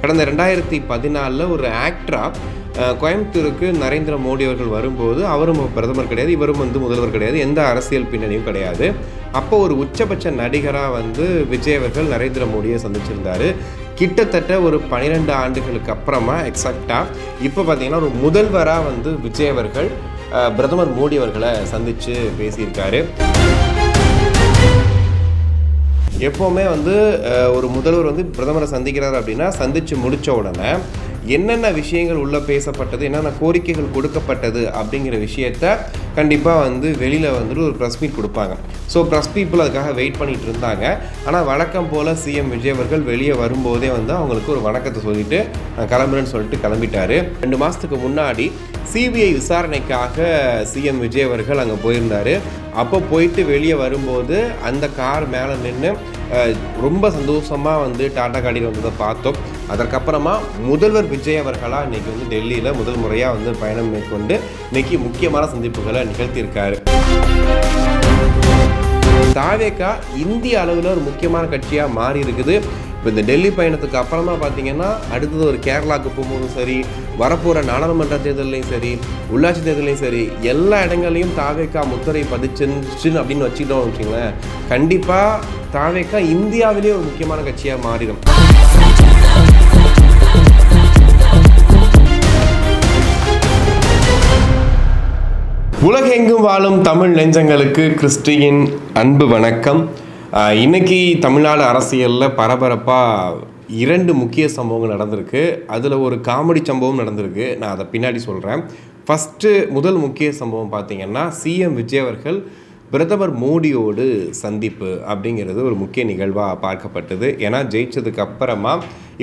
கடந்த 2014 ஒரு ஆக்டராக கோயம்புத்தூருக்கு நரேந்திர மோடி அவர்கள் வரும்போது அவரும் பிரதமர் கிடையாது, இவரும் முதல்வர் கிடையாது, எந்த அரசியல் பின்னணியும் கிடையாது. அப்போ ஒரு உச்சபட்ச நடிகராக விஜய் அவர்கள் நரேந்திர மோடியை சந்திச்சிருந்தார். கிட்டத்தட்ட ஒரு 12 ஆண்டுகளுக்கு அப்புறமா எக்ஸாக்டாக இப்போ பார்த்தீங்கன்னா ஒரு முதல்வராக விஜய் அவர்கள் பிரதமர் மோடி அவர்களை சந்தித்து பேசியிருக்காரு. எப்போவுமே ஒரு முதல்வர் பிரதமரை சந்திக்கிறார் அப்படின்னா சந்தித்து முடித்த உடனே என்னென்ன விஷயங்கள் உள்ளே பேசப்பட்டது, என்னென்ன கோரிக்கைகள் கொடுக்கப்பட்டது அப்படிங்கிற விஷயத்த கண்டிப்பாக வெளியில் ஒரு ப்ரெஸ் மீட் கொடுப்பாங்க. ஸோ ப்ரெஸ் பீப்புள் அதுக்காக வெயிட் பண்ணிகிட்டு இருந்தாங்க. ஆனால் வழக்கம் போல் சிஎம் விஜய் அவர்கள் வெளியே வரும்போதே அவங்களுக்கு ஒரு வணக்கத்தை சொல்லிவிட்டு நான் கிளம்புறேன்னு சொல்லிட்டு கிளம்பிட்டார். 2 மாதத்துக்கு முன்னாடி சிபிஐ விசாரணைக்காக சிஎம் விஜய் அவர்கள் அங்கே போயிருந்தார். அப்போ போயிட்டு வெளியே வரும்போது அந்த கார் மேலே நின்று ரொம்ப சந்தோஷமாக டாடா காடியில் வந்ததை பார்த்தோம். அதற்கப்புறமா முதல்வர் விஜய் அவர்களாக இன்றைக்கி டெல்லியில் முதல் முறையாக பயணம் மேற்கொண்டு இன்றைக்கி முக்கியமான சந்திப்புகளை நிகழ்த்தியிருக்காரு. தாவேகா இந்திய அளவில் ஒரு முக்கியமான கட்சியாக மாறி இருக்குது. இப்போ இந்த டெல்லி பயணத்துக்கு அப்புறமா பார்த்தீங்கன்னா அடுத்தது ஒரு கேரளாவுக்கு போகும்போதும் சரி, வரப்போகிற நாடாளுமன்ற தேர்தலையும் சரி, உள்ளாட்சி தேர்தலையும் சரி, எல்லா இடங்களையும் தாவேகா முத்திரை பதிச்சுன்னு அப்படின்னு வச்சுக்கிட்டோம் வச்சுங்களேன், கண்டிப்பாக தாவேகா இந்தியாவிலேயே ஒரு முக்கியமான கட்சியாக மாறிடும். உலகெங்கும் வாழும் தமிழ் நெஞ்சங்களுக்கு கிறிஸ்டியின் அன்பு வணக்கம். இன்னைக்கு தமிழ்நாடு அரசியலில் பரபரப்பாக 2 முக்கிய சம்பவங்கள் நடந்திருக்கு. அதில் ஒரு காமெடி சம்பவம் நடந்திருக்கு. நான் அதை பின்னாடி சொல்கிறேன். முதல் முக்கிய சம்பவம் பார்த்திங்கன்னா சிஎம் விஜய் அவர்கள் பிரதமர் மோடியோடு சந்திப்பு அப்படிங்கிறது ஒரு முக்கிய நிகழ்வாக பார்க்கப்பட்டது. ஏன்னா ஜெயிச்சதுக்கு அப்புறமா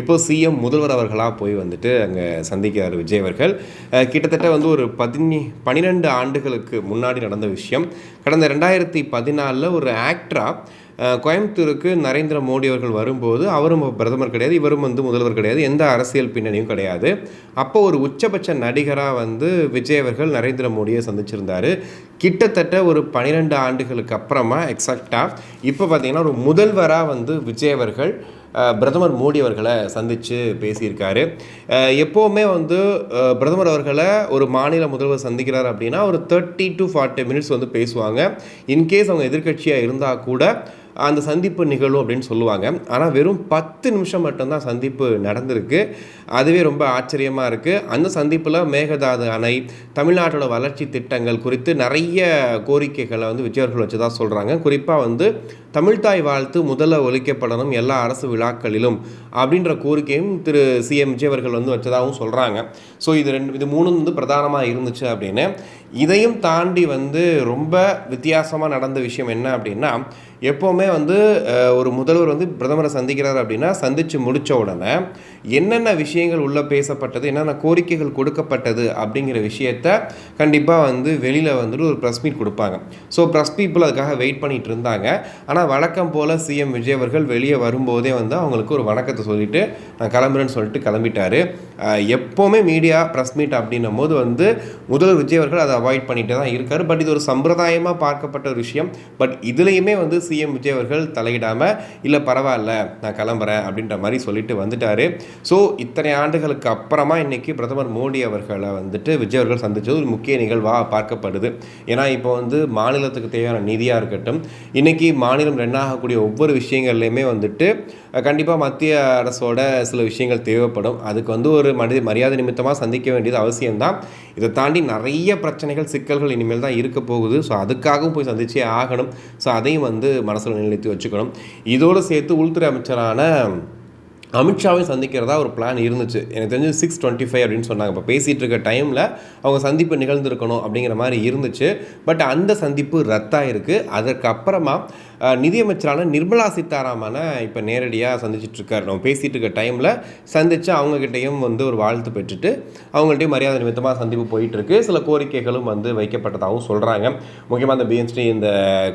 இப்போ சிஎம் முதல்வர் அவர்களாக போய் அங்கே சந்திக்கிறார் விஜய் அவர்கள். கிட்டத்தட்ட ஒரு 12 ஆண்டுகளுக்கு முன்னாடி நடந்த விஷயம். கடந்த 2014 ஒரு ஆக்டராக கோயம்புத்தூருக்கு நரேந்திர மோடி அவர்கள் வரும்போது அவரும் பிரதமர் கிடையாது, இவரும் முதல்வர் கிடையாது, எந்த அரசியல் பின்னணியும் கிடையாது. அப்போ ஒரு உச்சபட்ச நடிகராக விஜய் அவர்கள் நரேந்திர மோடியை சந்திச்சிருந்தார். கிட்டத்தட்ட ஒரு 12 ஆண்டுகளுக்கு அப்புறமா எக்ஸாக்டாக இப்போ பார்த்திங்கன்னா ஒரு முதல்வராக விஜய் அவர்கள் பிரதமர் மோடி அவர்களை சந்தித்து பேசியிருக்காரு. எப்போவுமே பிரதமர் அவர்களை ஒரு மாநில முதல்வர் சந்திக்கிறார் அப்படின்னா ஒரு 30 to 40 மினிட்ஸ் பேசுவாங்க. இன்கேஸ் அவங்க எதிர்கட்சியாக இருந்தால் கூட அந்த சந்திப்பு நிகழும் அப்படின்னு சொல்லுவாங்க. ஆனால் வெறும் 10 நிமிஷம் மட்டும்தான் சந்திப்பு நடந்திருக்கு. அதுவே ரொம்ப ஆச்சரியமாக இருக்குது. அந்த சந்திப்பில் மேகதாது அணை, தமிழ்நாட்டோட வளர்ச்சி திட்டங்கள் குறித்து நிறைய கோரிக்கைகளை விஜய் அவர்கள் வச்சு தான் சொல்கிறாங்க. குறிப்பாக தமிழ்தாய் வாழ்த்து முதல்ல ஒலிக்கப்படணும் எல்லா அரசு விழாக்களிலும் அப்படின்ற கோரிக்கையும் திரு சிஎம் விஜய் அவர்கள் வச்சதாகவும் சொல்கிறாங்க. ஸோ இது 3 பிரதானமாக இருந்துச்சு அப்படின்னு. இதையும் தாண்டி ரொம்ப வித்தியாசமாக நடந்த விஷயம் என்ன அப்படின்னா, எப்போவுமே ஒரு முதல்வர் பிரதமரை சந்திக்கிறார் அப்படின்னா சந்தித்து முடித்த உடனே என்னென்ன விஷயங்கள் உள்ளே பேசப்பட்டது, என்னென்ன கோரிக்கைகள் கொடுக்கப்பட்டது அப்படிங்கிற விஷயத்த கண்டிப்பாக வெளியில் ஒரு ப்ரெஸ் மீட் கொடுப்பாங்க. ஸோ ப்ரெஸ் பீப்புள் அதுக்காக வெயிட் பண்ணிகிட்டு இருந்தாங்க. ஆனால் வழக்கம் போல் சிஎம் விஜய் அவர்கள் வெளியே வரும்போதே அவங்களுக்கு ஒரு வணக்கத்தை சொல்லிவிட்டு நான் கிளம்புறேன்னு சொல்லிட்டு கிளம்பிட்டார். எப்போவுமே மீடியா ப்ரெஸ் மீட் அப்படின்னும் போது முதல்வர் விஜய் அவர்கள் அதை அவாய்ட் பண்ணிட்டு தான் இருக்கார். பட் இது ஒரு சம்பிரதாயமாக பார்க்கப்பட்ட ஒரு விஷயம். பட் இதுலேயுமே சிஎம் விஜய் அவர்கள் தலையிடாமல் இல்லை பரவாயில்ல நான் கிளம்புறேன் அப்படின்ற மாதிரி சொல்லிட்டு வந்துட்டார். ஸோ இத்தனை ஆண்டுகளுக்கு அப்புறமா இன்றைக்கி பிரதமர் மோடி அவர்களை விஜய் அவர்கள் சந்தித்தது ஒரு முக்கிய நிகழ்வாக பார்க்கப்படுது. ஏன்னா இப்போ மாநிலத்துக்கு தேவையான நிதியாக இருக்கட்டும், இன்றைக்கி மாநிலம் ரன்னாகக்கூடிய ஒவ்வொரு விஷயங்கள்லையுமே கண்டிப்பாக மத்திய அரசோட சில விஷயங்கள் தேவைப்படும். அதுக்கு ஒரு மரியாதை நிமித்தமாக சந்திக்க வேண்டியது அவசியம்தான். இதை தாண்டி நிறைய பிரச்சனைகள், சிக்கல்கள் இனிமேல் தான் இருக்க போகுது. ஸோ அதுக்காகவும் போய் சந்திச்சே ஆகணும். ஸோ அதையும் மனசில் நிலைத்து வச்சுக்கணும். இதோடு சேர்த்து உள்துறை அமைச்சரான அமித்ஷாவை சந்திக்கிறதா ஒரு பிளான் இருந்துச்சு. எனக்கு தெரிஞ்சு 6:25 அப்படின்னு சொன்னாங்க. இப்போ பேசிகிட்டு இருக்க டைமில் அவங்க சந்திப்பு நிகழ்ந்திருக்கணும் அப்படிங்கிற மாதிரி இருந்துச்சு. பட் அந்த சந்திப்பு ரத்தாயிருக்கு. அதற்கப்புறமா நிதியமைச்சரான நிர்மலா சீதாராமனை இப்போ நேரடியாக சந்திச்சிட்ருக்காரு. நம்ம பேசிகிட்டு இருக்க டைமில் சந்தித்து அவங்கக்கிட்டையும் ஒரு வாழ்த்து பெற்றுட்டு அவங்கள்ட்டையும் மரியாதை நிமித்தமாக சந்திப்பு போயிட்டுருக்கு. சில கோரிக்கைகளும் வைக்கப்பட்டதாகவும் சொல்கிறாங்க. முக்கியமாக இந்த பிஎன்ஸ்டி, இந்த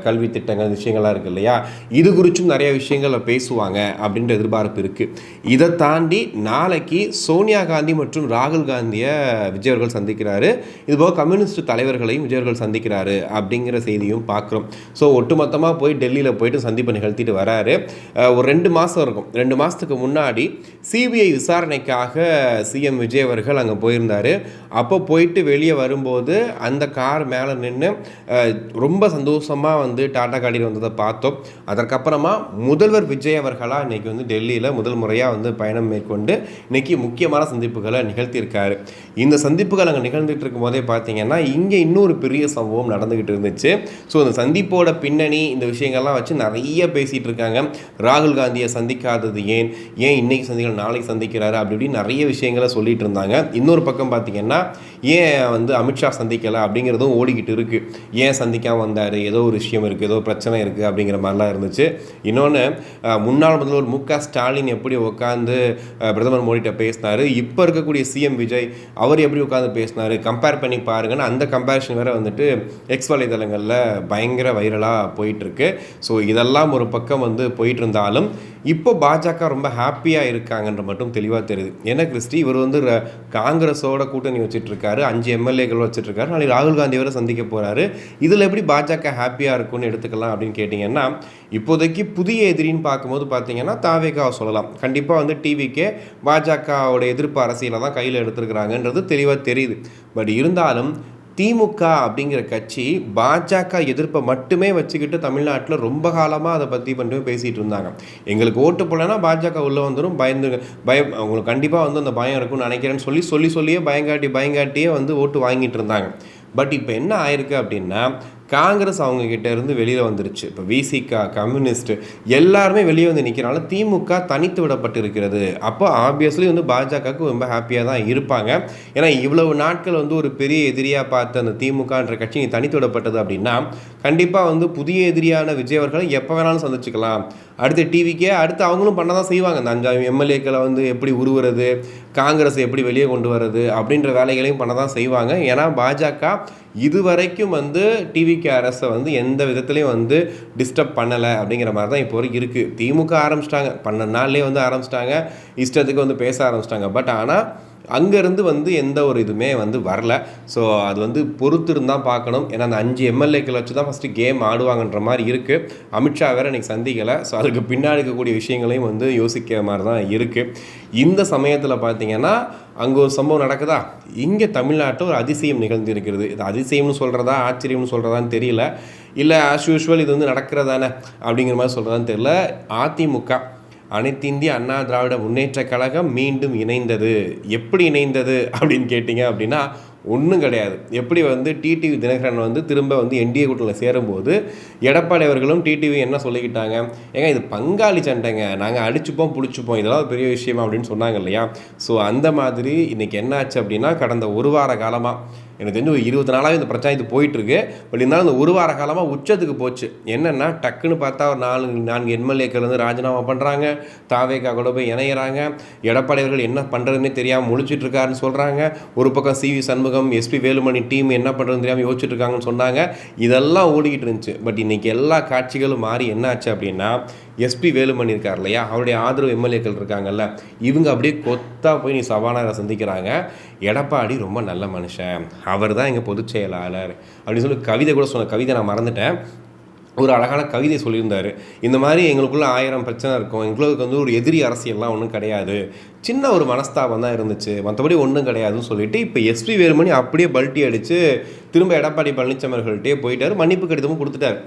கல்வி திட்டங்கள் விஷயங்கள்லாம் இருக்குது இல்லையா, இது குறித்தும் நிறைய விஷயங்களை பேசுவாங்க அப்படின்ற எதிர்பார்ப்பு இருக்குது. இதை தாண்டி நாளைக்கு சோனியா காந்தி மற்றும் ராகுல் காந்தியை விஜய் அவர்கள் சந்திக்கிறாரு. இதுபோக கம்யூனிஸ்ட் தலைவர்களையும் விஜய் அவர்கள் சந்திக்கிறாரு அப்படிங்கிற செய்தியும் பார்க்குறோம். ஸோ ஒட்டுமொத்தமாக போய் டெல்லி டெல்லியில் போயிட்டு சந்திப்பை நிகழ்த்திட்டு வராரு. ஒரு 2 மாதம் இருக்கும். 2 மாதத்துக்கு முன்னாடி சிபிஐ விசாரணைக்காக சிஎம் விஜய் அவர்கள் அங்கே போயிருந்தார். அப்போ போயிட்டு வெளியே வரும்போது அந்த கார் மேலே நின்று ரொம்ப சந்தோஷமாக வந்து டாடா காட்டிட்டு வந்ததை பார்த்தோம். அதற்கப்புறமா முதல்வர் விஜய் அவர்களாக இன்றைக்கி வந்து டெல்லியில் முதல் முறையாக வந்து பயணம் மேற்கொண்டு இன்றைக்கி முக்கியமான சந்திப்புகளை நிகழ்த்தியிருக்காரு. இந்த சந்திப்புகள் அங்கே நிகழ்ந்துகிட்டு இருக்கும் போதே பார்த்தீங்கன்னா இங்கே இன்னொரு பெரிய சம்பவம் நடந்துக்கிட்டு இருந்துச்சு. ஸோ இந்த சந்திப்போட பின்னணி இந்த விஷயங்கள்லாம் வச்சு நிறைய பேசிகிட்டு இருக்காங்க. ராகுல் காந்தியை சந்திக்காதது ஏன் இன்னைக்கு சந்திக்கல நாளைக்கு சந்திக்கிறாரு அப்படி இப்படி நிறைய விஷயங்களை சொல்லிட்டு இருந்தாங்க. இன்னொரு பக்கம் பார்த்தீங்கன்னா ஏன் வந்து அமித்ஷா சந்திக்கலை அப்படிங்கிறதும் ஓடிக்கிட்டு இருக்குது. ஏன் சந்திக்காமல் வந்தார், ஏதோ ஒரு விஷயம் இருக்குது, ஏதோ பிரச்சனை இருக்குது அப்படிங்கிற மாதிரிலாம் இருந்துச்சு. இன்னொன்று முன்னாள் முதல்வர் மு.க. ஸ்டாலின் எப்படி உட்காந்து பிரதமர் மோடிகிட்ட பேசினார், இப்போ இருக்கக்கூடிய சிஎம் விஜய் அவர் எப்படி உட்காந்து பேசினார், கம்பேர் பண்ணி பாருங்கன்னு அந்த கம்பேரிஷன் வேறு வந்துட்டு எக்ஸ் வலைதளங்களில் பயங்கர வைரலாக போயிட்டுருக்கு. ஸோ இதெல்லாம் ஒரு பக்கம் வந்து போயிட்டு இருந்தாலும் இப்போ பாஜக ரொம்ப ஹாப்பியாக இருக்காங்கன்ற மட்டும் தெளிவாக தெரியுது. ஏன்னா கிறிஸ்டி இவர் வந்து காங்கிரஸோட கூட்டணி வச்சுட்ருக்காரு, 5 எம்எல்ஏக்கள் வச்சுட்ருக்காரு, நாளைக்கு ராகுல் காந்தி வரை சந்திக்க போகிறாரு. இதில் எப்படி பாஜக ஹாப்பியாக இருக்கும்னு எடுத்துக்கலாம் அப்படின்னு கேட்டிங்கன்னா, இப்போதைக்கு புதிய எதிரின்னு பார்க்கும்போது பார்த்தீங்கன்னா தாவேகாவை சொல்லலாம். கண்டிப்பாக வந்து டிவிக்கே பாஜகவோட எதிர்ப்பு அரசியலை தான் கையில் எடுத்துருக்கிறாங்கன்றது தெளிவாக தெரியுது. பட் இருந்தாலும் திமுக அப்படிங்கிற கட்சி பாஜக எதிர்ப்பை மட்டுமே வச்சுக்கிட்டு தமிழ்நாட்டில் ரொம்ப காலமாக அதை பற்றி மட்டுமே பேசிகிட்டு இருந்தாங்க. எங்களுக்கு ஓட்டு போடலைன்னா பாஜக உள்ளே வந்துடும், அவங்களுக்கு கண்டிப்பாக வந்து அந்த பயம் இருக்கும்னு நினைக்கிறேன்னு சொல்லியே பயங்காட்டியே வந்து ஓட்டு வாங்கிட்டு இருந்தாங்க. பட் இப்போ என்ன ஆயிருக்கு அப்படின்னா காங்கிரஸ் அவங்கக்கிட்ட இருந்து வெளியில் வந்துருச்சு. இப்போ விசிகா, கம்யூனிஸ்ட் எல்லாருமே வெளியே வந்து நிற்கிறனால திமுக தனித்து விடப்பட்டு இருக்கிறது. அப்போ ஆப்வியஸ்லி வந்து பாஜகவுக்கு ரொம்ப ஹாப்பியாக தான் இருப்பாங்க. ஏன்னா இவ்வளவு நாட்கள் வந்து ஒரு பெரிய எதிரியாக பார்த்த அந்த திமுகன்ற கட்சி தனித்து விடப்பட்டது அப்படின்னா கண்டிப்பாக வந்து புதிய எதிரியான விஜய் அவர்களை எப்போ வேணாலும் சந்திச்சுக்கலாம். அடுத்து டிவிக்கே அடுத்து அவங்களும் பண்ண தான் செய்வாங்க. அந்த 5 எம்எல்ஏக்களை வந்து எப்படி உருவுறது, காங்கிரஸ் எப்படி வெளியே கொண்டு வர்றது அப்படின்ற வேலைகளையும் பண்ண தான் செய்வாங்க. ஏன்னா பாஜக இதுவரைக்கும் வந்து டிவிக்கு அரசை வந்து எந்த விதத்துலையும் வந்து டிஸ்டர்ப் பண்ணலை அப்படிங்கிற மாதிரி தான் இப்போ வரைக்கும் இருக்குது. திமுக ஆரம்பிச்சிட்டாங்க, 12 நாள்லேயே வந்து ஆரம்பிச்சிட்டாங்க, இஷ்டத்துக்கு வந்து பேச ஆரம்பிச்சிட்டாங்க. பட் ஆனால் அங்கேருந்து வந்து எந்த ஒரு இதுவுமே வந்து வரல. ஸோ அது வந்து பொறுத்து இருந்தால் பார்க்கணும். ஏன்னா அந்த 5 எம்எல்ஏக்களை வச்சு தான் ஃபஸ்ட்டு கேம் ஆடுவாங்கன்ற மாதிரி இருக்குது. அமித்ஷா வேறு இன்றைக்கி சந்திக்கலை. ஸோ அதுக்கு பின்னாடி இருக்கக்கூடிய விஷயங்களையும் வந்து யோசிக்கிற மாதிரி தான் இருக்குது. இந்த சமயத்தில் பார்த்திங்கன்னா அங்கே ஒரு சம்பவம் நடக்குதா, இங்கே தமிழ்நாட்டில் ஒரு அதிசயம் நிகழ்ந்து இருக்கிறது. இது அதிசயம்னு சொல்கிறதா ஆச்சரியம்னு சொல்கிறதான்னு தெரியல, இல்லை ஆஸ் யூஷுவல் இது வந்து நடக்கிறதானே அப்படிங்கிற மாதிரி சொல்கிறதான்னு தெரியல. அதிமுக அனைத்து இந்திய அண்ணா திராவிட முன்னேற்ற கழகம் மீண்டும் இணைந்தது. எப்படி இணைந்தது அப்படின்னு கேட்டிங்க அப்படின்னா ஒன்றும் கிடையாது. எப்படி வந்து டிடிவி தினகரன் வந்து திரும்ப வந்து என்டிஏ கூட்டணியில் சேரும்போது எடப்பாடி அவர்களும் டிடிவி என்ன சொல்லிக்கிட்டாங்க, ஏங்க இது பங்காளி சண்டைங்க, நாங்கள் அடிச்சுப்போம் பிடிச்சிப்போம், இதெல்லாம் பெரிய விஷயமா அப்படின்னு சொன்னாங்க இல்லையா. ஸோ அந்த மாதிரி இன்றைக்கி என்ன ஆச்சு அப்படின்னா கடந்த ஒரு வார காலமாக எனக்கு தெரிஞ்சு ஒரு 20 நாளாக இந்த பிரச்சனை இது போயிட்டுருக்கு. பட் இருந்தாலும் இந்த ஒரு வார காலமாக உச்சத்துக்கு போச்சு. என்னென்னா டக்குன்னு பார்த்தா ஒரு 4 எம்எல்ஏக்கள் வந்து ராஜினாமா பண்ணுறாங்க, தாவேகா கூட போய் இணையிறாங்க, எடப்பாடி அவர்கள் என்ன பண்ணுறதுன்னே தெரியாமல் முழிச்சிட்ருக்காருன்னு சொல்கிறாங்க. ஒரு பக்கம் சிவி சண்முகம், எஸ்பி வேலுமணி டீம் என்ன பண்ணுறதுன்னு தெரியாமல் யோசிச்சுட்ருக்காங்கன்னு சொன்னாங்க. இதெல்லாம் ஓடிக்கிட்டு இருந்துச்சு. பட் இன்றைக்கி எல்லா காட்சிகளும் மாறி என்ன ஆச்சு அப்படின்னா எஸ்பி வேலுமணி இருக்கார் இல்லையா, அவருடைய ஆதரவு எம்எல்ஏக்கள் இருக்காங்கல்ல, இவங்க அப்படியே கொத்தா போய் நீ சபாநாயகரை சந்திக்கிறாங்க. எடப்பாடி ரொம்ப நல்ல மனுஷன், அவர் தான் எங்கள் பொதுச் செயலாளர் அப்படின்னு சொல்லி கவிதை கூட சொன்ன, கவிதை நான் மறந்துட்டேன், ஒரு அழகான கவிதை சொல்லியிருந்தார். இந்த மாதிரி எங்களுக்குள்ள 1000 பிரச்சனை இருக்கும், எங்களுக்கு வந்து ஒரு எதிரி அரசியல்லாம் ஒன்றும் கிடையாது, சின்ன ஒரு மனஸ்தாபம் தான் இருந்துச்சு, மற்றபடி ஒன்றும் கிடையாதுன்னு சொல்லிட்டு இப்போ எஸ்பி வேலுமணி அப்படியே பல்ட்டி அடித்து திரும்ப எடப்பாடி பழனிசாமி அவர்கள்ட்டே போயிட்டார், மன்னிப்பு கடிதமும் கொடுத்துட்டார்.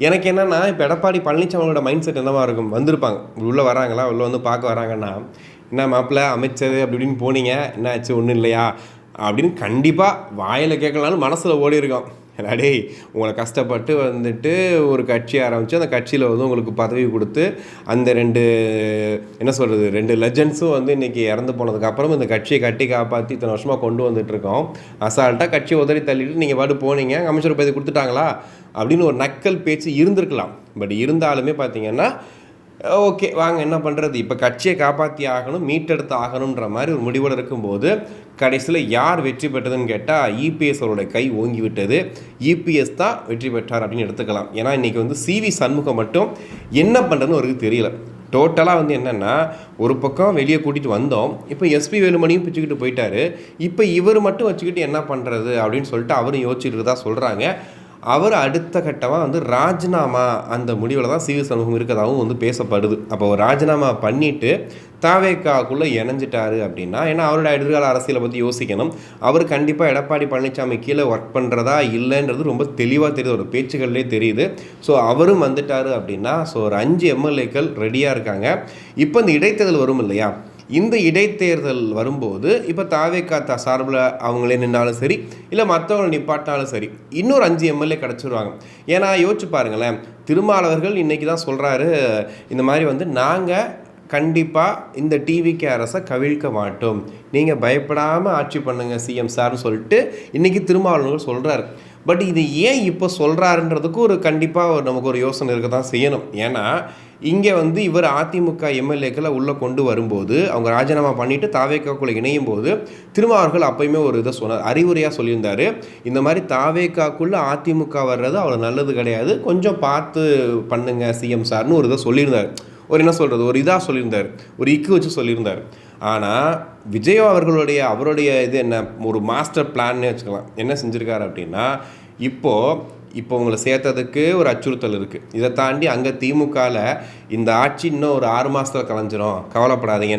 எனக்கு என்னென்னா இப்போ எடப்பாடி பழனிசாமியோட மைண்ட் செட் என்னவா இருக்கும், வந்திருப்பாங்க உள்ளே வராங்களா, உள்ளே வந்து பார்க்க வராங்கன்னா என்ன மாப்பிள்ள அமைச்சர் அப்படி இப்படின்னு போனீங்க, என்ன ஆச்சு ஒன்றும் இல்லையா அப்படின்னு கண்டிப்பாக வாயில் கேட்கலான்னு மனசில் ஓடி இருக்கோம். டே உங்களை கஷ்டப்பட்டு வந்துட்டு ஒரு கட்சி ஆரம்பித்து அந்த கட்சியில் வந்து உங்களுக்கு பதவி கொடுத்து அந்த 2 லெஜண்ட்ஸும் வந்து இன்றைக்கி இறந்து போனதுக்கப்புறம் இந்த கட்சியை கட்டி காப்பாற்றி இத்தனை வருஷமாக கொண்டு வந்துட்டுருக்கோம். அசால்ட்டாக கட்சியை உதறி தள்ளிட்டு நீங்கள் பாட்டு போனீங்க, அமைச்சர் பதவி கொடுத்துட்டாங்களா அப்படின்னு ஒரு நக்கல் பேச்சு இருந்திருக்கலாம். பட் இருந்தாலுமே பார்த்தீங்கன்னா ஓகே வாங்க என்ன பண்ணுறது, இப்போ கட்சியை காப்பாற்றி ஆகணும், மீட்டெடுத்து ஆகணுன்ற மாதிரி ஒரு முடிவோடு இருக்கும்போது கடைசியில் யார் வெற்றி பெற்றதுன்னு கேட்டால் இபிஎஸ் அவரோட கை ஓங்கி விட்டது. இபிஎஸ் தான் வெற்றி பெற்றார் அப்படின்னு எடுத்துக்கலாம். ஏன்னா இன்றைக்கி வந்து சிவி சண்முகம் மட்டும் என்ன பண்ணுறதுன்னு அவருக்கு தெரியல. டோட்டலாக வந்து என்னென்னா ஒரு பக்கம் வெளியே கூட்டிகிட்டு வந்தோம், இப்போ எஸ்பி வேலுமணியும் பிச்சுக்கிட்டு போயிட்டார், இப்போ இவர் மட்டும் வச்சுக்கிட்டு என்ன பண்ணுறது அப்படின்னு சொல்லிட்டு அவரும் யோசிச்சுட்டு தான் சொல்கிறாங்க. அவர் அடுத்த கட்டமாக வந்து ராஜினாமா அந்த முடிவில் தான் சிவி சண்முகம் இருக்கிறதாகவும் வந்து பேசப்படுது. அப்போ ராஜினாமா பண்ணிவிட்டு தாவேக்காக்குள்ளே இணைஞ்சிட்டாரு அப்படின்னா, ஏன்னா அவரோட எதிர்கால அரசியலை பற்றி யோசிக்கணும். அவர் கண்டிப்பாக எடப்பாடி பழனிசாமி கீழே ஒர்க் பண்ணுறதா இல்லைன்றது ரொம்ப தெளிவாக தெரியுது, ஒரு பேச்சுகள்லேயே தெரியுது. ஸோ அவரும் வந்துட்டார் அப்படின்னா, ஸோ ஒரு 5 எம்எல்ஏக்கள் ரெடியாக இருக்காங்க. இப்போ இந்த இடைத்தேர்தல் வரும் இல்லையா, இந்த இடைத்தேர்தல் வரும்போது இப்போ தாவேக்கா சார்பில் அவங்களே நின்னாலும் சரி, இல்லை மற்றவங்களை நிப்பாட்டினாலும் சரி, இன்னொரு 5 எம்எல்ஏ கிடச்சிருவாங்க. ஏன்னா யோசிச்சு பாருங்களேன், திருமாவளவர்கள் இன்றைக்கி தான் சொல்கிறாரு, இந்த மாதிரி வந்து நாங்கள் கண்டிப்பாக இந்த டிவிகே அரசை கவிழ்க்க மாட்டோம், நீங்கள் பயப்படாமல் ஆட்சி பண்ணுங்கள் சிஎம் சார்னு சொல்லிட்டு இன்றைக்கி திருமாவளவர்கள் சொல்கிறாரு. பட் இது ஏன் இப்போ சொல்கிறாருன்றதுக்கு ஒரு கண்டிப்பாக நமக்கு ஒரு யோசனை இருக்க தான் செய்யணும். ஏன்னா இங்கே வந்து இவர் அதிமுக எம்எல்ஏக்களை உள்ளே கொண்டு வரும்போது, அவங்க ராஜினாமா பண்ணிவிட்டு தாவேக்காக்குள்ளே இணையும் போது திருமாவளவர்கள் அப்பயுமே ஒரு இதை சொன்னார், அறிவுரையாக சொல்லியிருந்தார், இந்த மாதிரி தாவேக்காக்குள்ளே அதிமுக வர்றது அவ்வளோ நல்லது கிடையாது, கொஞ்சம் பார்த்து பண்ணுங்க சிஎம் சார்னு ஒரு இதை சொல்லியிருந்தார். ஒரு என்ன சொல்கிறது, ஒரு இதாக சொல்லியிருந்தார், ஒரு இக்கு வச்சு சொல்லியிருந்தார். ஆனால் விஜய் அவருடைய இது என்ன, ஒரு மாஸ்டர் பிளான்னே வச்சுக்கலாம். என்ன செஞ்சுருக்காரு அப்படின்னா, இப்போ உங்களை சேர்த்ததுக்கு ஒரு அச்சுறுத்தல் இருக்குது, இதை தாண்டி அங்கே திமுகவில் இந்த ஆட்சி இன்னும் ஒரு 6 மாதத்தில் கலைஞ்சிரும், கவலைப்படாதீங்க,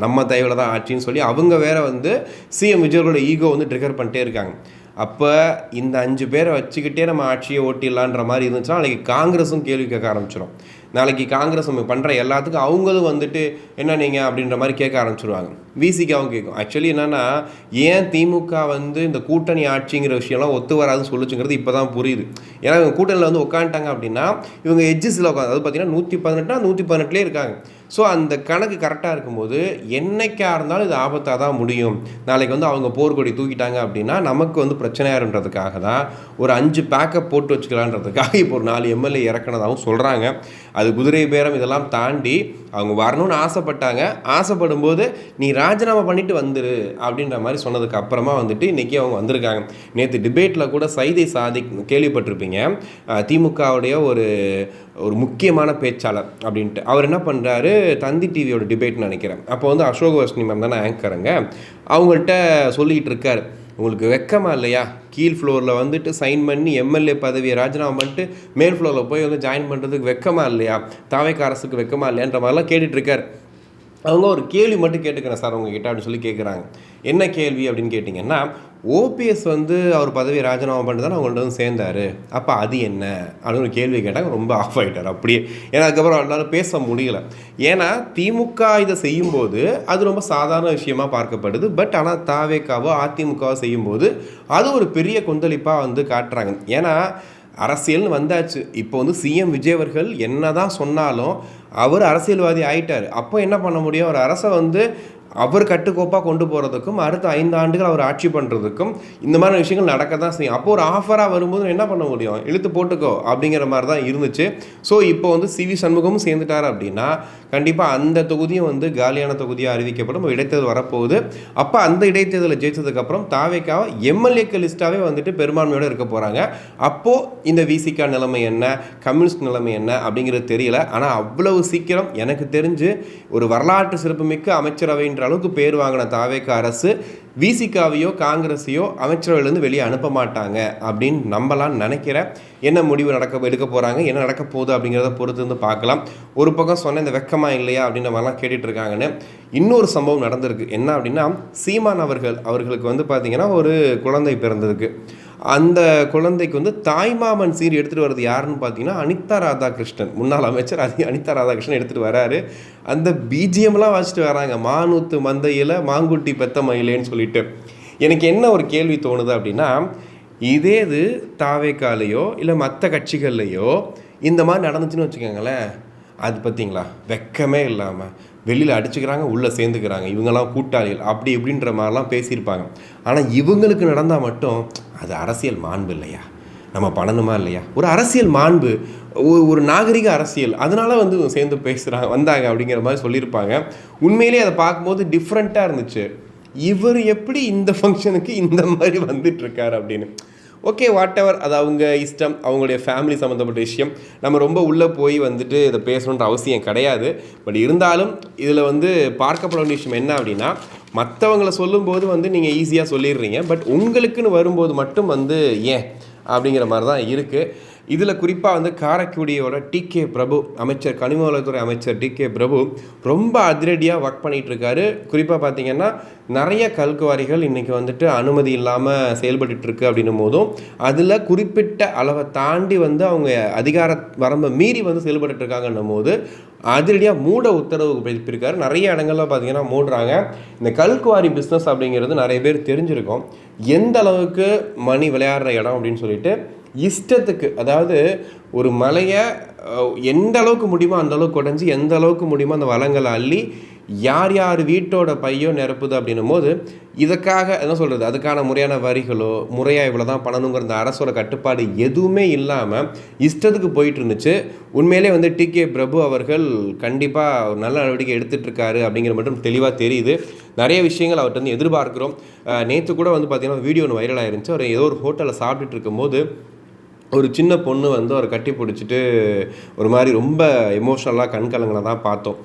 நம்ம தயவில் தான் ஆட்சின்னு சொல்லி அவங்க வேற வந்து சிஎம் விஜயோட ஈகோ வந்து ட்ரிகர் பண்ணிட்டே இருக்காங்க. அப்போ இந்த 5 பேரை வச்சுக்கிட்டே நம்ம ஆட்சியை ஓட்டிடலான்ற மாதிரி இருந்துச்சுன்னா நாளைக்கு காங்கிரஸும் கேள்வி கேட்க ஆரம்பிச்சிடும். நாளைக்கு காங்கிரஸ் பண்ணுற எல்லாத்துக்கும் அவங்களும் வந்துட்டு என்ன நீங்கள் அப்படின்ற மாதிரி கேட்க ஆரம்பிச்சிடுவாங்க. விசிகாவும் கேட்கும். ஆக்சுவலி என்னென்னா, ஏன் திமுக வந்து இந்த கூட்டணி ஆட்சிங்கிற விஷயம்லாம் ஒத்து வராதுன்னு சொல்லிச்சுங்கிறது இப்போ தான் புரியுது. ஏன்னா இவங்க கூட்டணியில் வந்து உட்காந்துட்டாங்க அப்படின்னா இவங்க எட்ஜஸில் உட்காந்து, அதாவது பார்த்தீங்கன்னா 118 118 இருக்காங்க. ஸோ அந்த கணக்கு கரெக்டாக இருக்கும்போது என்னைக்காக இருந்தாலும் இது ஆபத்தாக தான் முடியும். நாளைக்கு வந்து அவங்க போர்க்கொடி தூக்கிட்டாங்க அப்படின்னா நமக்கு வந்து பிரச்சனையாருன்றதுக்காக தான் ஒரு 5 பேக்கப் போட்டு வச்சுக்கலான்றதுக்காக இப்போ ஒரு 4 எம்எல்ஏ இறக்குனதாகவும் சொல்கிறாங்க. அது குதிரை பேரம் இதெல்லாம் தாண்டி அவங்க வரணும்னு ஆசைப்படும் போது நீ ராஜினாமா பண்ணிட்டு வந்துரு அப்படின்ற மாதிரி சொன்னதுக்கு அப்புறமா வந்துட்டு இன்றைக்கி அவங்க வந்திருக்காங்க. நேற்று டிபேட்டில் கூட சைதை சாதிக் கேள்விப்பட்டிருப்பீங்க, திமுகவுடைய ஒரு முக்கியமான பேச்சாளர் அப்படின்ட்டு. அவர் என்ன பண்ணுறாரு, தந்தி டிவியோட டிபேட்னு நினைக்கிறேன், அப்போ வந்து அசோக் வர்ஷினி மேம் தானே ஆங்கருங்க, அவங்கள்ட்ட சொல்லிகிட்டு இருக்கார், உங்களுக்கு வெக்கமா இல்லையா, கீழ் ஃப்ளோரில் வந்துட்டு சைன் பண்ணி எம்எல்ஏ பதவியை ராஜினாமா பண்ணிட்டு மேல் ஃப்ளோரில் போய் வந்து ஜாயின் பண்ணுறதுக்கு வெக்கமா இல்லையா, தாவேக்கா அரசுக்கு வெக்கமா இல்லையான்ற மாதிரிலாம் கேட்டுட்ருக்கார். அவங்க ஒரு கேள்வி மட்டும் கேட்டுக்கிறேன் சார் உங்ககிட்ட அப்படின்னு சொல்லி கேட்குறாங்க. என்ன கேள்வி அப்படின்னு கேட்டிங்கன்னா, ஓபிஎஸ் வந்து அவர் பதவியை ராஜினாமா பண்ணிட்டு தான் அவங்கள்ட்ட வந்து சேர்ந்தார், அப்போ அது என்ன அப்படின்னு ஒரு கேள்வி கேட்டாங்க. ரொம்ப ஆஃப் ஆகிட்டார் அப்படியே. ஏன்னா அதுக்கப்புறம் அவரால் பேச முடியல. ஏன்னா திமுக இதை செய்யும்போது அது ரொம்ப சாதாரண விஷயமாக பார்க்கப்படுது. பட் ஆனால் தாவேக்காவோ அதிமுகவோ செய்யும்போது அது ஒரு பெரிய கொந்தளிப்பாக வந்து காட்டுறாங்க. ஏன்னா அரசியல்னு வந்தாச்சு. இப்போ வந்து சிஎம் விஜய் அவர்கள் என்ன தான் சொன்னாலும் அவர் அரசியல்வாதி ஆயிட்டார். அப்போ என்ன பண்ண முடியும், ஒரு அரசை வந்து அவர் கட்டுக்கோப்பாக கொண்டு போகிறதுக்கும் அடுத்த 5 ஆண்டுகள் அவர் ஆட்சி பண்ணுறதுக்கும் இந்த மாதிரி விஷயங்கள் நடக்க தான் செய்யும். அப்போது ஒரு ஆஃபராக வரும்போது என்ன பண்ண முடியும், இழுத்து போட்டுக்கோ அப்படிங்கிற மாதிரி தான் இருந்துச்சு. ஸோ இப்போ வந்து சிவி சண்முகமும் சேர்ந்துட்டார் அப்படின்னா கண்டிப்பாக அந்த தொகுதியும் வந்து காலியான தொகுதியாக அறிவிக்கப்படும், இடைத்தேர்தல் வரப்போகுது. அப்போ அந்த இடைத்தேர்தலை ஜெயித்ததுக்கப்புறம் தாவேக்காவை எம்எல்ஏக்கள் லிஸ்ட்டாகவே வந்துட்டு பெரும்பான்மையோடு இருக்க போகிறாங்க. அப்போது இந்த விசிகா நிலைமை என்ன, கம்யூனிஸ்ட் நிலைமை என்ன அப்படிங்கிறது தெரியல. ஆனால் அவ்வளவு சீக்கிரம் எனக்கு தெரிஞ்சு ஒரு வரலாற்று சிறப்புமிக்க அமைச்சரவைன்ற அளவுக்கு பேர் வாங்கின தாவேக்கா அரசு விசிகாவையோ காங்கிரஸையோ அமைச்சரவையிலேருந்து வெளியே அனுப்ப மாட்டாங்க அப்படின்னு நம்பலான்னு நினைக்கிறேன். என்ன முடிவு எடுக்க போகிறாங்க, என்ன நடக்க போகுது அப்படிங்கிறத பொறுத்து வந்து பார்க்கலாம். ஒரு பக்கம் சொன்ன இந்த வெக்கமா இல்லையா அப்படின்ற மாதிரிலாம் கேட்டுட்டு இருக்காங்கன்னு இன்னொரு சம்பவம் நடந்திருக்கு. என்ன அப்படின்னா, சீமான் அவர்களுக்கு வந்து பார்த்திங்கன்னா ஒரு குழந்தை பிறந்திருக்கு. அந்த குழந்தைக்கு வந்து தாய்மாமன் சீர் எடுத்துகிட்டு வர்றது யாருன்னு பார்த்தீங்கன்னா அனிதா ராதாகிருஷ்ணன், முன்னாள் அமைச்சர் அனிதா ராதாகிருஷ்ணன் எடுத்துகிட்டு வராரு. அந்த பிஜிஎம்லாம் வச்சுட்டு வராங்க, மானூத்து மந்தையில் மாங்குட்டி பெத்த மயிலேன்னு சொல்லிட்டு. எனக்கு என்ன ஒரு கேள்வி தோணுது அப்படின்னா, இதே இது தாவேக்காலையோ இல்லை மற்ற கட்சிகள்லையோ இந்த மாதிரி நடந்துச்சுன்னு வச்சுக்கோங்களேன், அது பார்த்தீங்களா வெக்கமே இல்லாமல் வெளியில் அடிச்சுக்கிறாங்க, உள்ளே சேர்ந்துக்கிறாங்க, இவங்கெல்லாம் கூட்டாளிகள் அப்படி இப்படின்ற மாதிரிலாம் பேசியிருப்பாங்க. ஆனால் இவங்களுக்கு நடந்தால் மட்டும் அது அரசியல் மாண்பு இல்லையா, நம்ம பண்ணணுமா இல்லையா, ஒரு அரசியல் மாண்பு, ஒரு நாகரிக அரசியல், அதனால் வந்து சேர்ந்து வந்தாங்க அப்படிங்கிற மாதிரி சொல்லியிருப்பாங்க. உண்மையிலேயே அதை பார்க்கும்போது டிஃப்ரெண்ட்டாக இருந்துச்சு. இவர் எப்படி இந்த ஃபங்க்ஷனுக்கு இந்த மாதிரி வந்துட்டுருக்கார் அப்படின்னு. ஓகே, வாட் எவர், அது அவங்க இஷ்டம், அவங்களுடைய ஃபேமிலி சம்மந்தப்பட்ட விஷயம். நம்ம ரொம்ப உள்ளே போய் வந்துட்டு இதை பேசணுன்ற அவசியம் கிடையாது. பட் இருந்தாலும் இதில் வந்து பார்க்கப்பட வேண்டிய விஷயம் என்ன அப்படின்னா, மற்றவங்களை சொல்லும்போது வந்து நீங்கள் ஈஸியாக சொல்லிடுறீங்க, பட் உங்களுக்குன்னு வரும்போது மட்டும் வந்து ஏன் அப்படிங்கிற மாதிரி தான் இருக்குது. இதில் குறிப்பாக வந்து காரைக்குடியோட டிகே பிரபு அமைச்சர், கனிம வளத்துறை அமைச்சர் டிகே பிரபு ரொம்ப அதிரடியாக ஒர்க் பண்ணிகிட்ருக்காரு. குறிப்பாக பார்த்திங்கன்னா நிறைய கல்குவாரிகள் இன்றைக்கி வந்துட்டு அனுமதி இல்லாமல் செயல்பட்டுருக்கு அப்படின்னும் போதும் அதில் குறிப்பிட்ட அளவை தாண்டி வந்து அவங்க அதிகார வரம்பை மீறி வந்து செயல்பட்டுருக்காங்கன்னும் போது அதிரடியாக மூட உத்தரவு பிறப்பிருக்காரு. நிறைய இடங்கள்ல பார்த்திங்கன்னா மூடுறாங்க. இந்த கல்குவாரி பிஸ்னஸ் அப்படிங்கிறது நிறைய பேர் தெரிஞ்சிருக்கும். எந்த அளவுக்கு மணி விளையாடுற இடம் அப்படின்னு சொல்லிட்டு இஷ்டத்துக்கு, அதாவது ஒரு மலையை எந்த அளவுக்கு முடியுமோ அந்த அளவுக்கு உடஞ்சி எந்த அளவுக்கு முடியுமோ அந்த வளங்களை அள்ளி யார் யார் வீட்டோட பையோ நிரப்புது அப்படின்னும் போது இதுக்காக என்ன சொல்கிறது, அதுக்கான முறையான வரிகளோ முறையாக இவ்வளோ தான் பண்ணணுங்கிற அந்த அரசோட கட்டுப்பாடு எதுவுமே இல்லாமல் இஷ்டத்துக்கு போயிட்டு இருந்துச்சு. உண்மையிலே வந்து டிகே பிரபு அவர்கள் கண்டிப்பாக ஒரு நல்ல நடவடிக்கை எடுத்துகிட்டு இருக்காரு அப்படிங்கிற மட்டும் தெளிவாக தெரியுது. நிறைய விஷயங்கள் அவர்கிட்ட வந்து எதிர்பார்க்குறோம். நேற்று கூட வந்து பார்த்திங்கன்னா வீடியோ ஒன்று வைரல் ஆயிருந்துச்சு. அவர் ஏதோ ஒரு ஹோட்டலில் சாப்பிட்டுட்டு இருக்கும்போது ஒரு சின்ன பொண்ணு வந்து அவரை கட்டி பிடிச்சிட்டு ஒரு மாதிரி ரொம்ப எமோஷ்னலாக கண்கலங்களை தான் பார்த்தோம்.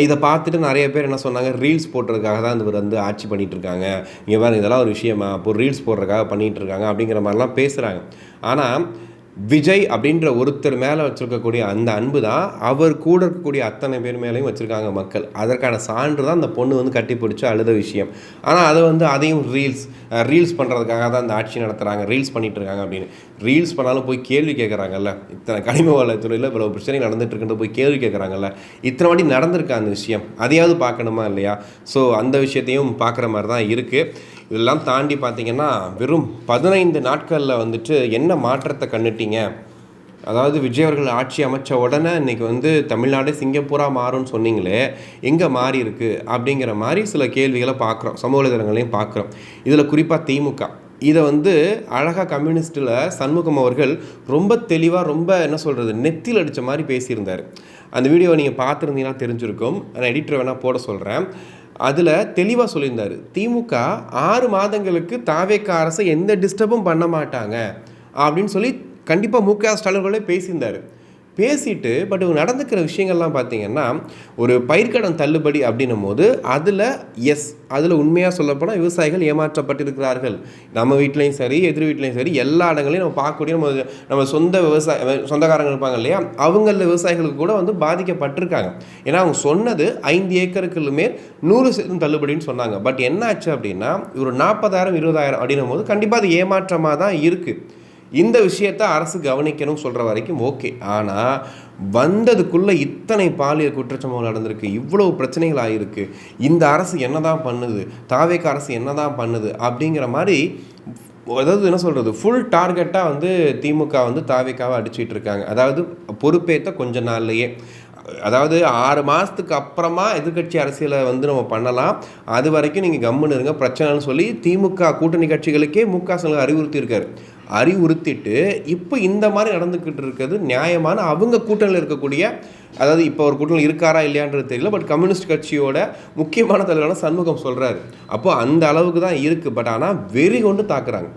இதை பார்த்துட்டு நிறைய பேர் என்ன சொன்னாங்க, ரீல்ஸ் போடுறதுக்காக தான் இவர் வந்து ஆட்சி பண்ணிகிட்ருக்காங்க, இங்கே வேறு இதெல்லாம் ஒரு விஷயமா, அப்போ ரீல்ஸ் போடுறதுக்காக பண்ணிகிட்ருக்காங்க அப்படிங்கிற மாதிரிலாம் பேசுகிறாங்க. ஆனால் விஜய் அப்படின்ற ஒருத்தர் மேலே வச்சுருக்கக்கூடிய அந்த அன்பு தான் அவர் கூட இருக்கக்கூடிய அத்தனை பேர் மேலேயும் வச்சுருக்காங்க மக்கள். அதற்கான சான்று தான் அந்த பொண்ணு வந்து கட்டி பிடிச்சி அழுத விஷயம். ஆனால் அதை வந்து அதையும் ரீல்ஸ் பண்ணுறதுக்காக தான் அந்த ஆட்சி நடத்துகிறாங்க, ரீல்ஸ் பண்ணிகிட்டு இருக்காங்க அப்படின்னு. ரீல்ஸ் பண்ணாலும் போய் கேள்வி கேட்குறாங்கல்ல, இத்தனை கனிம வளத்துறையில் இவ்வளோ பிரச்சனை நடந்துகிட்ருக்குன்னு போய் கேள்வி கேட்குறாங்கல்ல, இத்தனை வாட்டி நடந்திருக்க அந்த விஷயம், அதையாவது பார்க்கணுமா இல்லையா? ஸோ அந்த விஷயத்தையும் பார்க்குற மாதிரி தான் இருக்குது. இதெல்லாம் தாண்டி பார்த்திங்கன்னா வெறும் 15 நாட்களில் வந்துட்டு என்ன மாற்றத்தை கண்டுட்டீங்க. அதாவது விஜய் அவர்கள் ஆட்சி அமைச்ச உடனே இன்றைக்கி வந்து தமிழ்நாடு சிங்கப்பூராக மாறும்னு சொன்னீங்களே, எங்கே மாறி இருக்குது அப்படிங்கிற மாதிரி சில கேள்விகளை பார்க்குறோம், சமூக வலைதளங்களையும் பார்க்குறோம். இதில் குறிப்பாக திமுக இதை வந்து அழகாக கம்யூனிஸ்ட்டில் சண்முகம் அவர்கள் ரொம்ப தெளிவாக, ரொம்ப என்ன சொல்கிறது, நெத்தியில் அடித்த மாதிரி பேசியிருந்தார். அந்த வீடியோவை நீங்கள் பார்த்துருந்தீங்கன்னா தெரிஞ்சிருக்கும். நான் எடிட்டர் வேணால் போட சொல்கிறேன். அதில் தெளிவாக சொல்லியிருந்தார், திமுக 6 மாதங்களுக்கு தாவேக அரசை எந்த டிஸ்டர்பும் பண்ண மாட்டாங்க அப்படின்னு சொல்லி கண்டிப்பாக மு.க. ஸ்டாலின் பேசியிருந்தார். பேசிட்டு பட் இவங்க நடந்துக்கிற விஷயங்கள்லாம் பார்த்திங்கன்னா ஒரு பயிர்க்கடன் தள்ளுபடி அப்படின்னும் போது அதில் உண்மையாக சொல்லப்போனால் விவசாயிகள் ஏமாற்றப்பட்டிருக்கிறார்கள். நம்ம வீட்லேயும் சரி, எதிர் வீட்லேயும் சரி, எல்லா இடங்களையும் நம்ம பார்க்கக்கூடிய நம்ம சொந்தக்காரங்க இருப்பாங்க இல்லையா, அவங்கள விவசாயிகளுக்கு கூட வந்து பாதிக்கப்பட்டிருக்காங்க. ஏன்னா அவங்க சொன்னது 5 ஏக்கருக்கு மேல் 100% தள்ளுபடின்னு சொன்னாங்க. பட் என்ன ஆச்சு அப்படின்னா ஒரு 40,000 20,000 அப்படின்னும் போது கண்டிப்பாக அது ஏமாற்றமாக தான் இருக்குது. இந்த விஷயத்தை அரசு கவனிக்கணும்னு சொல்கிற வரைக்கும் ஓகே. ஆனால் வந்ததுக்குள்ளே இத்தனை பாலியல் குற்றச்சம்பவம் நடந்திருக்கு, இவ்வளோ பிரச்சனைகள் ஆகிருக்கு, இந்த அரசு என்ன தான் பண்ணுது, தாவேக அரசு என்ன தான் பண்ணுது அப்படிங்கிற மாதிரி, அதாவது என்ன சொல்கிறது, ஃபுல் டார்கெட்டாக வந்து திமுக வந்து தாவேகாவை அடிச்சுட்டு இருக்காங்க. அதாவது பொறுப்பேற்ற கொஞ்ச நாள்லையே, அதாவது 6 மாதத்துக்கு அப்புறமா எதிர்கட்சி அரசியலை வந்து நம்ம பண்ணலாம், அது வரைக்கும் நீங்கள் கம்முன்னு இருங்க பிரச்சனைன்னு சொல்லி திமுக கூட்டணி கட்சிகளுக்கே மு.க. ஸ்டாலின் அறிவுறுத்திட்டு இப்போ இந்த மாதிரி நடந்துக்கிட்டு இருக்கிறது நியாயமான, அவங்க கூட்டணியில் இருக்கக்கூடிய, அதாவது இப்போ ஒரு கூட்டணியில் இருக்காரா இல்லையான்றது தெரியல, பட் கம்யூனிஸ்ட் கட்சியோட முக்கியமான தலைவரான சண்முகம் சொல்கிறாரு. அப்போது அந்த அளவுக்கு தான் இருக்குது. பட் ஆனால் வெறி கொண்டு தாக்குறாங்க,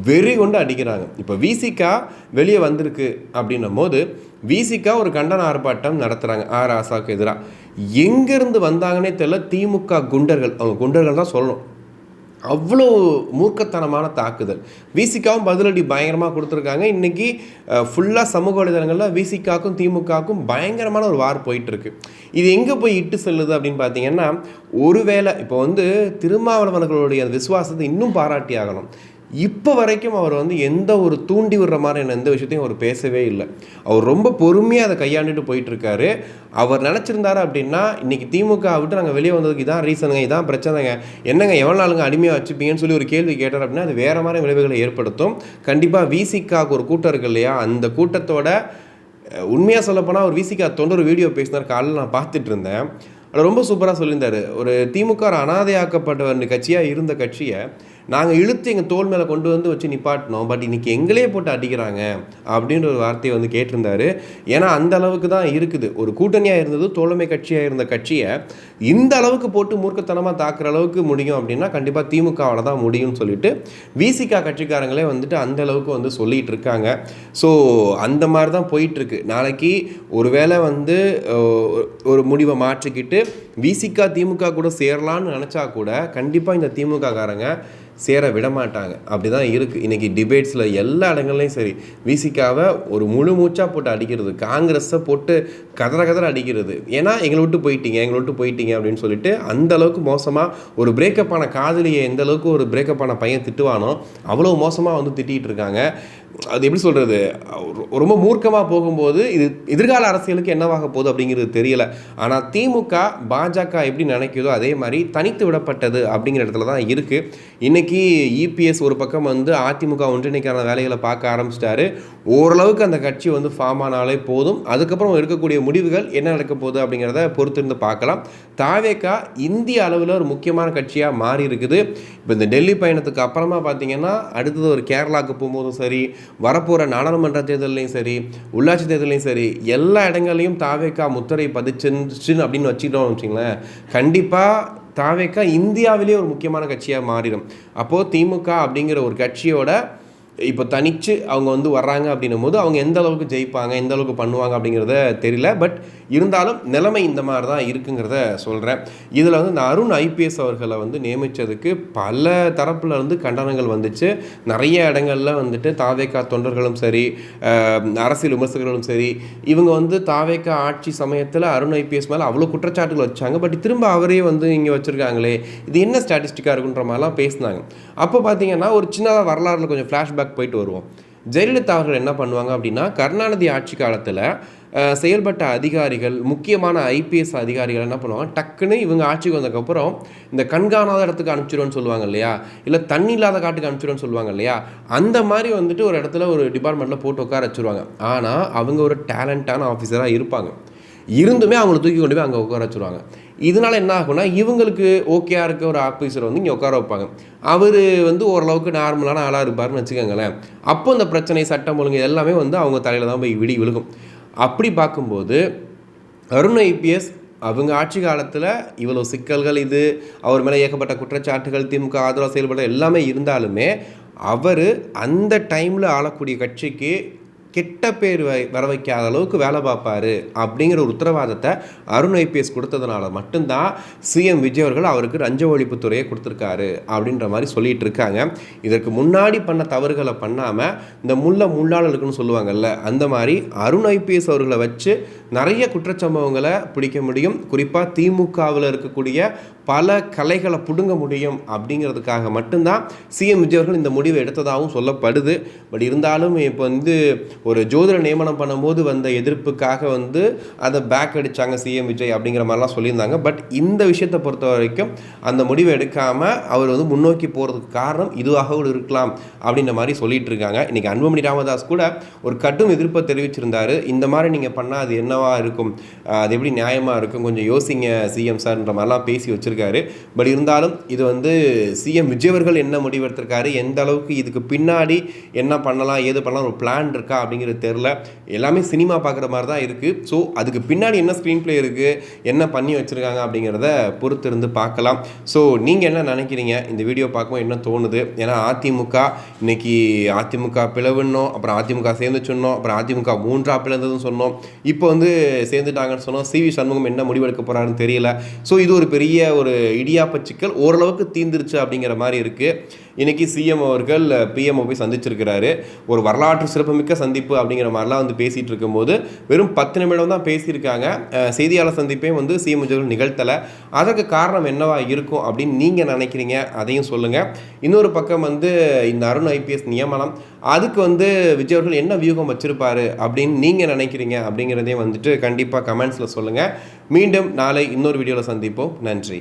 வெறி கொண்டு அடிக்கிறாங்க. இப்போ விசிகா வெளியே வந்திருக்கு அப்படின்னும் போது விசிகா ஒரு கண்டன ஆர்ப்பாட்டம் நடத்துகிறாங்க ஆராசாவுக்கு எதிராக. எங்கேருந்து வந்தாங்கன்னே தெரியல, திமுக குண்டர்கள், அவங்க குண்டர்கள் தான் சொல்லணும், அவ்வளோ மூர்க்கத்தனமான தாக்குதல். விசிகாவும் பதிலடி பயங்கரமாக கொடுத்துருக்காங்க. இன்றைக்கி ஃபுல்லாக சமூக வலைதளங்களில் விசிகாவுக்கும் திமுகவுக்கும் பயங்கரமான ஒரு வார் போயிட்டுருக்கு. இது எங்கே போய் இட்டு செல்லுது அப்படின்னு பார்த்தீங்கன்னா, ஒருவேளை இப்போ வந்து திருமாவளவர்களுடைய விசுவாசத்தை இன்னும் பாராட்டி ஆகணும். இப்போ வரைக்கும் அவர் வந்து எந்த ஒரு தூண்டி விடுற மாதிரியான எந்த விஷயத்தையும் அவர் பேசவே இல்லை. அவர் ரொம்ப பொறுமையாக அதை கையாண்டுட்டு போயிட்டுருக்காரு. அவர் நினச்சிருந்தாரு அப்படின்னா இன்றைக்கி திமுக விட்டு நாங்கள் வெளியே வந்ததுக்கு இதான் ரீசனுங்க, இதான் பிரச்சனைங்க, என்னங்க எவ்வளோ நாளுங்க அடிமையாக வச்சுப்பீங்கன்னு சொல்லி ஒரு கேள்வி கேட்டார் அப்படின்னா அது வேறு மாதிரி விளைவுகளை ஏற்படுத்தும். கண்டிப்பாக விசிகாவுக்கு ஒரு கூட்டம் இருக்கு இல்லையா, அந்த கூட்டத்தோட உண்மையாக சொல்லப்போனால் ஒரு விசிகா தொண்டர் வீடியோ பேசினார், காலையில் நான் பார்த்துட்டு இருந்தேன். அதில் ரொம்ப சூப்பராக சொல்லியிருந்தார். ஒரு திமுக அனாதையாக்கப்பட்ட கட்சியாக இருந்த கட்சியை நாங்கள் இழுத்து எங்கள் தோல் மேலே கொண்டு வந்து வச்சு நிப்பாட்டினோம், பட் இன்றைக்கி எங்களே போட்டு அடிக்கிறாங்க அப்படின்ற ஒரு வார்த்தையை வந்து கேட்டிருந்தார். ஏன்னா அந்த அளவுக்கு தான் இருக்குது. ஒரு கூட்டணியாக இருந்தது, தோழமை கட்சியாக இருந்த கட்சியை இந்த அளவுக்கு போட்டு மூர்க்கத்தனமாக தாக்குற அளவுக்கு முடியும் அப்படின்னா கண்டிப்பாக திமுகவால் தான் முடியும்னு சொல்லிட்டு விசிகா கட்சிக்காரங்களே வந்துட்டு அந்த அளவுக்கு வந்து சொல்லிகிட்டு இருக்காங்க. ஸோ அந்த மாதிரி தான் போயிட்டுருக்கு. நாளைக்கு ஒருவேளை வந்து ஒரு முடிவை மாற்றிக்கிட்டு விசிகா திமுக கூட சேரலான்னு நினச்சா கூட கண்டிப்பாக இந்த திமுக காரங்க சேர விடமாட்டாங்க. அப்படி தான் இருக்குது இன்றைக்கி டிபேட்ஸில் எல்லா இடங்கள்லையும் சரி. விசிகாவை ஒரு முழு மூச்சாக போட்டு அடிக்கிறது, காங்கிரஸை போட்டு கதற அடிக்கிறது. ஏன்னா எங்களை விட்டு போயிட்டீங்க அப்படின்னு சொல்லிட்டு அந்த அளவுக்கு மோசமாக ஒரு பிரேக்கப் ஆன காதலியை எந்த அளவுக்கு ஒரு பிரேக்கப் ஆன பையன் திட்டுவானோ அவ்வளோ மோசமாக வந்து திட்டிகிட்டு இருக்காங்க. அது எப்படி சொல்கிறது, ரொம்ப மூர்க்கமாக போகும்போது இது எதிர்கால அரசியலுக்கு என்னவாக போகுது அப்படிங்கிறது தெரியல. ஆனால் திமுக பாஜக எப்படி நினைக்குதோ அதே மாதிரி தனித்து விடப்பட்டது அப்படிங்கிற இடத்துல தான் இருக்குது. இன்றைக்கி இபிஎஸ் ஒரு பக்கம் வந்து அதிமுக ஒன்றிணைக்கான வேலைகளை பார்க்க ஆரம்பிச்சிட்டாரு. ஓரளவுக்கு அந்த கட்சி வந்து ஃபார்ம் ஆனாலே போதும். அதுக்கப்புறம் இருக்கக்கூடிய முடிவுகள் என்ன நடக்க போகுது அப்படிங்கிறத பொறுத்திருந்து பார்க்கலாம். தாவேகா இந்திய அளவில் ஒரு முக்கியமான கட்சியாக மாறி இருக்குது. இப்போ இந்த டெல்லி பயணத்துக்கு அப்புறமா பார்த்தீங்கன்னா அடுத்தது ஒரு கேரளாவுக்கு போகும்போதும் சரி, வரப்போகிற நாடாளுமன்ற தேர்தலையும் சரி, உள்ளாட்சி தேர்தலையும் சரி, எல்லா இடங்களையும் தாவேகா முத்திரை பதிச்சுன்னு அப்படின்னு வச்சுக்கிட்டோம் வச்சுங்களேன், கண்டிப்பாக தாவேகா இந்தியாவிலே ஒரு முக்கியமான கட்சியாக மாறிடும். அப்போது திமுக அப்படிங்கிற ஒரு கட்சியோட இப்போ தனித்து அவங்க வந்து வர்றாங்க அப்படின்னும் போது அவங்க எந்த அளவுக்கு ஜெயிப்பாங்க, எந்த அளவுக்கு பண்ணுவாங்க அப்படிங்கிறத தெரியல. பட் இருந்தாலும் நிலைமை இந்த மாதிரி தான் இருக்குங்கிறத சொல்கிறேன். இதில் வந்து இந்த அருண் ஐபிஎஸ் அவர்களை வந்து நியமித்ததுக்கு பல தரப்பில் இருந்து கண்டனங்கள் வந்துச்சு. நிறைய இடங்களில் வந்துட்டு தாவேகா தொண்டர்களும் சரி, அரசியல் விமர்சகர்களும் சரி, இவங்க வந்து தாவேகா ஆட்சி சமயத்தில் அருண் ஐபிஎஸ் மேலே அவ்வளோ குற்றச்சாட்டுகள் வச்சாங்க. பட் திரும்ப அவரே வந்து இங்கே வச்சுருக்காங்களே, இது என்ன ஸ்டாட்டிஸ்டிக்காக இருக்குன்ற மாதிரிலாம் பேசினாங்க. அப்போ பார்த்தீங்கன்னா ஒரு சின்னதாக வரலாறுல கொஞ்சம் ஃப்ளாஷ்பேக் போயிட்டு வருவோம். ஜெயலலிதா அவர்கள் என்ன பண்ணுவாங்க அப்படின்னா, கருணாநிதி ஆட்சி காலத்தில் செயல்பட்ட அதிகாரிகள், முக்கியமான ஐபிஎஸ் அதிகாரிகள் என்ன பண்ணுவாங்க, டக்குன்னு இவங்க ஆட்சிக்கு வந்ததுக்கப்புறம் இந்த கண்காணாத இடத்துக்கு அனுப்பிச்சிடுவோன்னு சொல்லுவாங்க இல்லையா, இல்லை தண்ணி இல்லாத காட்டுக்கு அனுப்பிச்சிடுவோன்னு சொல்லுவாங்க இல்லையா, அந்த மாதிரி வந்துட்டு ஒரு இடத்துல ஒரு டிபார்ட்மெண்ட்டில் போட்டு உட்கார வச்சுருவாங்க. ஆனால் அவங்க ஒரு டேலண்டான ஆஃபீஸராக இருப்பாங்க. இருந்துமே அவங்கள தூக்கி கொண்டு போய் அங்கே உட்கார வச்சுருவாங்க. இதனால் என்ன ஆகும்னா, இவங்களுக்கு ஓகேயா இருக்க ஒரு ஆஃபீஸரை வந்து இங்கே உட்கார வைப்பாங்க. அவர் வந்து ஓரளவுக்கு நார்மலான ஆளாக இருப்பார்னு வச்சுக்கோங்களேன். அப்போ இந்த பிரச்சனை, சட்டம் ஒழுங்கு எல்லாமே வந்து அவங்க தலையில் தான் போய் விழுகும். அப்படி பார்க்கும்போது அருண் ஐபிஎஸ் அவங்க ஆட்சி காலத்தில் இவ்வளோ சிக்கல்கள், இது அவர் மேலே ஏகப்பட்ட குற்றச்சாட்டுகள், திமுக ஆதரவாக செயல்பட எல்லாமே இருந்தாலுமே அவர் அந்த டைமில் ஆளக்கூடிய கட்சிக்கு கெட்ட பேர் வர வைக்காத அளவுக்கு வேலை பார்ப்பார் அப்படிங்கிற ஒரு உத்தரவாதத்தை அருண் ஐபிஎஸ் கொடுத்ததுனால மட்டும்தான் சிஎம் விஜய் அவர்கள் அவருக்கு லஞ்ச ஒழிப்புத்துறையை கொடுத்துருக்காரு அப்படின்ற மாதிரி சொல்லிகிட்டு இருக்காங்க. இதற்கு முன்னாடி பண்ண தவறுகளை பண்ணாமல் இந்த முள்ளால் இருக்குன்னு சொல்லுவாங்கல்ல, அந்த மாதிரி அருண் ஐபிஎஸ் அவர்களை வச்சு நிறைய குற்றச்சம்பவங்களை பிடிக்க முடியும். குறிப்பாக திமுகவில் இருக்கக்கூடிய பல கலைகளை பிடுங்க முடியும் அப்படிங்கிறதுக்காக மட்டும்தான் சிஎம் விஜய் அவர்கள் இந்த முடிவை எடுத்ததாகவும் சொல்லப்படுது. பட் இருந்தாலும் இப்போ வந்து ஒரு ஜோதிட நியமனம் பண்ணும்போது வந்த எதிர்ப்புக்காக வந்து அதை பேக் அடித்தாங்க சிஎம் விஜய் அப்படிங்கிற மாதிரிலாம் சொல்லியிருந்தாங்க. பட் இந்த விஷயத்தை பொறுத்த வரைக்கும் அந்த முடிவை எடுக்காமல் அவர் வந்து முன்னோக்கி போகிறதுக்கு காரணம் இதுவாக இருக்கலாம் அப்படின்ற மாதிரி சொல்லிட்டு இருக்காங்க. இன்றைக்கி அன்புமணி ராமதாஸ் கூட ஒரு கடும் எதிர்ப்பை தெரிவிச்சிருந்தார். இந்த மாதிரி நீங்கள் பண்ணால் அது என்னவா இருக்கும், அது எப்படி நியாயமாக இருக்கும், கொஞ்சம் யோசிங்க சிஎம் சார்ன்ற மாதிரிலாம் பேசி வச்சுருக்காரு. பட் இருந்தாலும் இது வந்து சிஎம் விஜய் அவர்கள் என்ன முடிவெடுத்திருக்காரு, எந்த அளவுக்கு இதுக்கு பின்னாடி என்ன பண்ணலாம், ஏது பண்ணலாம், ஒரு பிளான் இருக்கா அப்படிங்கிறது தெரில. எல்லாமே சினிமா பார்க்குற மாதிரி தான் இருக்குது. ஸோ அதுக்கு பின்னாடி என்ன ஸ்க்ரீன் பிளே இருக்குது, என்ன பண்ணி வச்சுருக்காங்க அப்படிங்கிறத பொறுத்து இருந்து பார்க்கலாம். ஸோ நீங்கள் என்ன நினைக்கிறீங்க, இந்த வீடியோ பார்க்கும்போது என்ன தோணுது? ஏன்னா அதிமுக இன்னைக்கு அதிமுக பிளவுன்னோம், அப்புறம் அதிமுக சேர்ந்து சொன்னோம், அப்புறம் அதிமுக மூன்றா பிளந்ததுன்னு சொன்னோம், இப்போ வந்து சேர்ந்துட்டாங்கன்னு சொன்னோம். சிவி சண்முகம் என்ன முடிவெடுக்க போகிறாருன்னு தெரியல. ஸோ இது ஒரு பெரிய ஒரு இடியாப்ப சிக்கல் ஓரளவுக்கு தீர்ந்துருச்சு அப்படிங்கிற மாதிரி இருக்குது. இன்றைக்கி சிஎம் அவர்கள் பிஎம்ஓ போய் சந்திச்சிருக்கிறாரு. ஒரு வரலாற்று சிறப்புமிக்க சந்திப்பு அப்படிங்கிற மாதிரிலாம் வந்து பேசிகிட்டு இருக்கும்போது வெறும் 10 நிமிடம் தான் பேசியிருக்காங்க. செய்தியாளர் சந்திப்பையும் வந்து சிஎம் விஜய் நிகழ்த்தலை. அதற்கு காரணம் என்னவா இருக்கும் அப்படின்னு நீங்கள் நினைக்கிறீங்க, அதையும் சொல்லுங்கள். இன்னொரு பக்கம் வந்து இந்த அருண் ஐபிஎஸ் நியமனம், அதுக்கு வந்து விஜய் அவர்கள் என்ன வியூகம் வச்சுருப்பார் அப்படின்னு நீங்கள் நினைக்கிறீங்க அப்படிங்கிறதையும் வந்துட்டு கண்டிப்பாக கமெண்ட்ஸில் சொல்லுங்கள். மீண்டும் நாளை இன்னொரு வீடியோவில் சந்திப்போம். நன்றி.